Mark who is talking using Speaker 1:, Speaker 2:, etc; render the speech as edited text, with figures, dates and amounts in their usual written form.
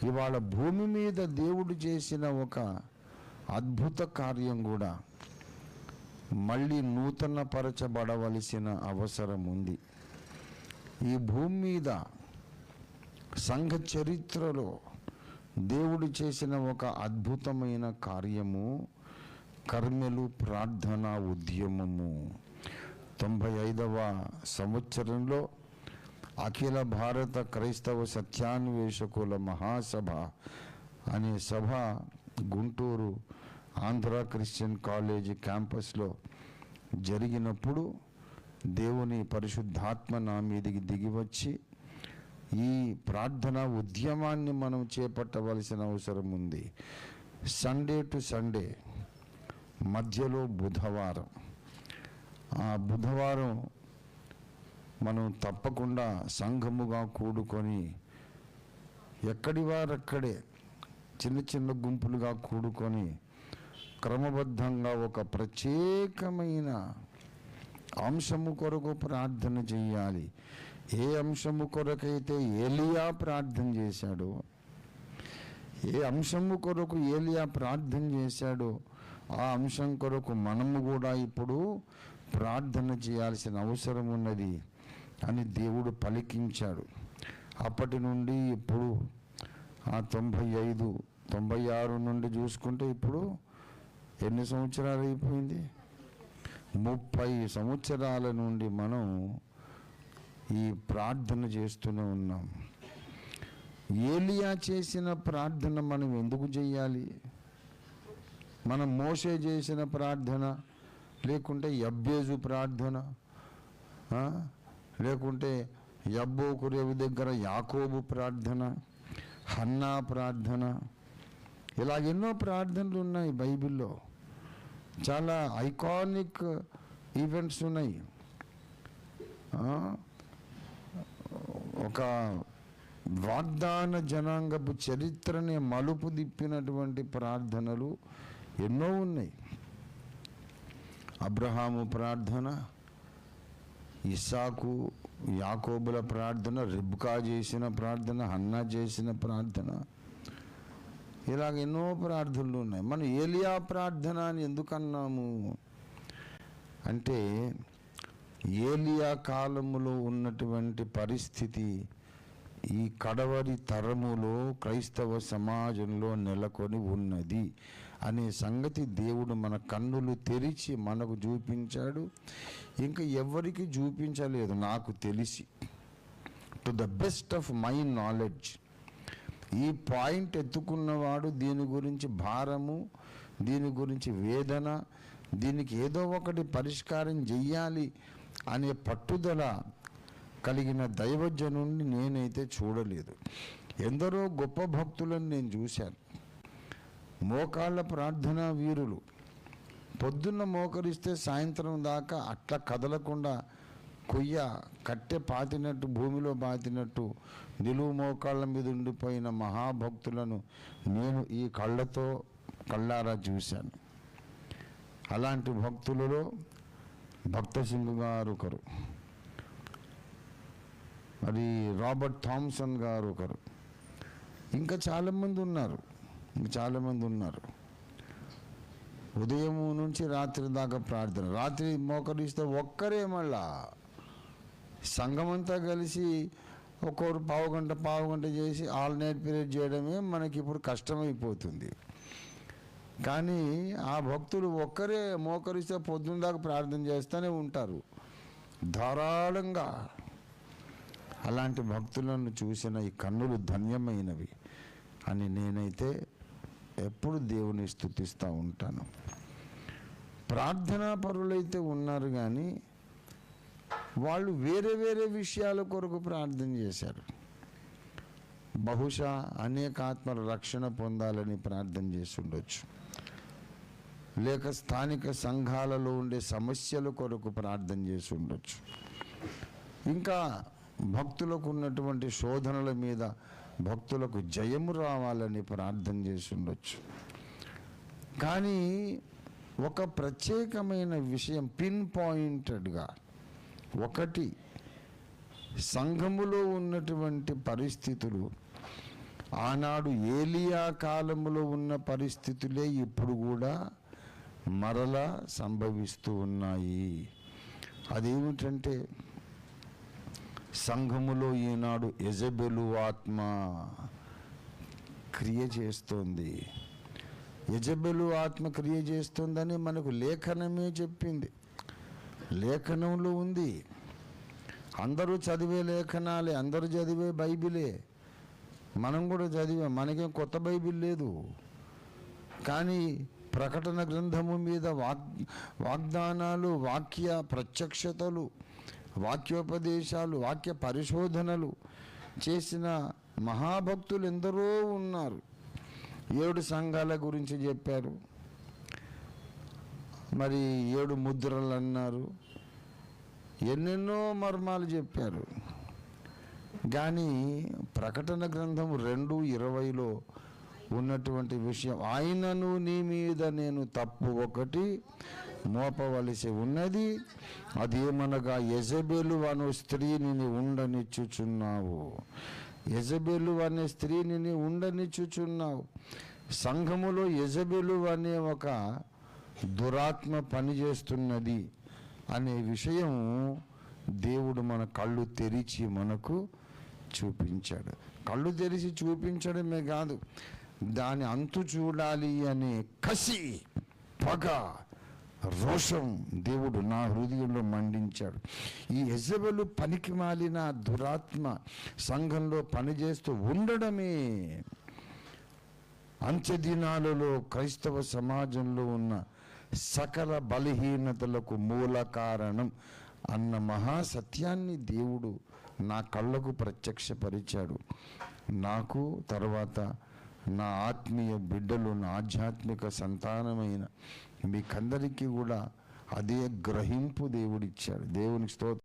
Speaker 1: ఇవాళ భూమి మీద దేవుడు చేసిన ఒక అద్భుత కార్యం కూడా మళ్ళీ నూతనపరచబడవలసిన అవసరం ఉంది. ఈ భూమి మీద సంఘ చరిత్రలో దేవుడు చేసిన ఒక అద్భుతమైన కార్యము కర్మెలు ప్రార్థనా ఉద్యమము. 95వ సంవత్సరంలో అఖిల భారత క్రైస్తవ సత్యాన్వేషకుల మహాసభ అనే సభ గుంటూరు ఆంధ్ర క్రిస్టియన్ కాలేజీ క్యాంపస్లో జరిగినప్పుడు దేవుని పరిశుద్ధాత్మ నా మీదికి దిగివచ్చి ఈ ప్రార్థన ఉద్యమాన్ని మనం చేపట్టవలసిన అవసరం ఉంది. సండే టు సండే మధ్యలో బుధవారం, ఆ బుధవారం మనం తప్పకుండా సంఘముగా కూడుకొని ఎక్కడి వారక్కడే చిన్న చిన్న గుంపులుగా కూడుకొని క్రమబద్ధంగా ఒక ప్రత్యేకమైన అంశము కొరకు ప్రార్థన చేయాలి. ఏ అంశము కొరకైతే ఏలియా ప్రార్థన చేశాడో, ఏ అంశము కొరకు ఏలియా ప్రార్థన చేశాడో ఆ అంశం కొరకు మనము కూడా ఇప్పుడు ప్రార్థన చేయాల్సిన అవసరం ఉన్నది అని దేవుడు పలికించాడు. అప్పటి నుండి ఇప్పుడు ఆ 95, 96 నుండి చూసుకుంటే ఇప్పుడు ఎన్ని సంవత్సరాలు అయిపోయింది? 30 సంవత్సరాల నుండి మనం ఈ ప్రార్థన చేస్తూనే ఉన్నాం. ఏలియా చేసిన ప్రార్థన మనం ఎందుకు చేయాలి? మనం మోషే చేసిన ప్రార్థన, లేకుంటే యబ్బేజు ప్రార్థన, లేకుంటే యబ్బోకు రేవు దగ్గర యాకోబు ప్రార్థన, హన్నా ప్రార్థన, ఇలా ఎన్నో ప్రార్థనలు ఉన్నాయి బైబిల్లో. చాలా ఐకానిక్ ఈవెంట్స్ ఉన్నాయి. ఒక వాగ్దాన జనాంగపు చరిత్రని మలుపు తిప్పినటువంటి ప్రార్థనలు ఎన్నో ఉన్నాయి. అబ్రహాము ప్రార్థన, ఇస్సాకు యాకోబుల ప్రార్థన, రిబ్కా చేసిన ప్రార్థన, హన్నా చేసిన ప్రార్థన, ఇలాగ ఎన్నో ప్రార్థనలు ఉన్నాయి. మనం ఏలియా ప్రార్థన అని ఎందుకన్నాము అంటే ఏలియా కాలములో ఉన్నటువంటి పరిస్థితి ఈ కడవరి తరములో క్రైస్తవ సమాజంలో నెలకొని ఉన్నది అనే సంగతి దేవుడు మన కన్నులు తెరిచి మనకు చూపించాడు. ఇంకా ఎవరికి చూపించలేదు నాకు తెలిసి. To the best of my knowledge ఈ పాయింట్ ఎత్తుకున్నవాడు దీని గురించి భారము, దీని గురించి వేదన, దీనికి ఏదో ఒకటి పరిష్కారం చెయ్యాలి అనే పట్టుదల కలిగిన దైవజనుడిని నేనైతే చూడలేదు. ఎందరో గొప్ప భక్తులను నేను చూశాను. మోకాళ్ళ ప్రార్థనా వీరులు. పొద్దున్న మోకరిస్తే సాయంత్రం దాకా అట్లా కదలకుండా కొయ్య కట్టె పాతినట్టు, భూమిలో పాతినట్టు నిలువు మోకాళ్ళ మీద ఉండిపోయిన మహాభక్తులను నేను ఈ కళ్ళారా చూశాను. అలాంటి భక్తులలో భక్త సింగ్ గారు ఒకరు, మరి రాబర్ట్ థామ్సన్ గారు ఒకరు, ఇంకా చాలామంది ఉన్నారు. ఉదయం నుంచి రాత్రి దాకా ప్రార్థన. రాత్రి మోకరిస్తే ఒక్కరే, మళ్ళా సంఘమంతా కలిసి ఒక్కొరు పావు గంట చేసి ఆల్టర్నేట్ పీరియడ్ చేయడమే మనకి ఇప్పుడు కష్టమైపోతుంది. కానీ ఆ భక్తులు ఒక్కరే మోకరిస్తే పొద్దున్న దాకా ప్రార్థన చేస్తూనే ఉంటారు ధారాళంగా. అలాంటి భక్తులను చూసిన ఈ కన్నులు ధన్యమైనవి అని నేనైతే ఎప్పుడు దేవుని స్తుతిస్తూ ఉంటాను. ప్రార్థనా పరులైతే ఉన్నారు కానీ వాళ్ళు వేరే వేరే విషయాల కొరకు ప్రార్థన చేశారు. బహుశా అనేక ఆత్మల రక్షణ పొందాలని ప్రార్థన చేసి ఉండొచ్చు, లేక స్థానిక సంఘాలలో ఉండే సమస్యల కొరకు ప్రార్థన చేసి ఉండొచ్చు, ఇంకా భక్తులకు ఉన్నటువంటి శోధనల మీద భక్తులకు జయము రావాలని ప్రార్థన చేసి ఉండొచ్చు. కానీ ఒక ప్రత్యేకమైన విషయం పిన్ పాయింటెడ్గా, ఒకటి సంఘములో ఉన్నటువంటి పరిస్థితులు ఆనాడు ఏలియా కాలంలో ఉన్న పరిస్థితులే ఇప్పుడు కూడా మరలా సంభవిస్తూ ఉన్నాయి. అదేమిటంటే సంఘములో ఈనాడు యెజబెలు ఆత్మ క్రియ చేస్తోంది. యెజబెలు ఆత్మ క్రియ చేస్తుందని మనకు లేఖనమే చెప్పింది. లేఖనంలో ఉంది. అందరూ చదివే లేఖనాలే, అందరూ చదివే బైబిలే, మనం కూడా చదివాం. మనకేం కొత్త బైబిల్ లేదు. కానీ ప్రకటన గ్రంథము మీద వాగ్దానాలు, వాక్య ప్రత్యక్షతలు, వాక్యోపదేశాలు, వాక్య పరిశోధనలు చేసిన మహాభక్తులు ఎందరో ఉన్నారు. 7 సంఘాల గురించి చెప్పారు, మరి 7 ముద్రలు అన్నారు, ఎన్నెన్నో మర్మాలు చెప్పారు. కానీ ప్రకటన గ్రంథం 2:20లో ఉన్నటువంటి విషయం, ఆయనను నీ మీద నేను తప్పు ఒకటి మోపవలసి ఉన్నది, అదేమనగా యెజబెలు అను స్త్రీని ఉండనిచ్చుచున్నావు. యెజబెలు అనే స్త్రీని ఉండనిచ్చుచున్నావు. సంఘములో యెజబెలు అనే ఒక దురాత్మ పనిచేస్తున్నది అనే విషయం దేవుడు మన కళ్ళు తెరిచి మనకు చూపించాడు. కళ్ళు తెరిచి చూపించడమే కాదు, దాని అంతు చూడాలి అనే కసి, పగ, రోషం దేవుడు నా హృదయంలో మండించాడు. ఈ యెజబెలు పనికి మాలిన దురాత్మ సంఘంలో పనిచేస్తూ ఉండడమే అంత్య దినాలలో క్రైస్తవ సమాజంలో ఉన్న సకల బలహీనతలకు మూల కారణం అన్న మహాసత్యాన్ని దేవుడు నా కళ్ళకు ప్రత్యక్షపరిచాడు. నాకు తర్వాత నా ఆత్మీయ బిడ్డలు, నా ఆధ్యాత్మిక సంతానమైన మీకందరికీ కూడా అదే గ్రహింపు దేవుడిచ్చాడు. దేవునికి స్తోత్రం.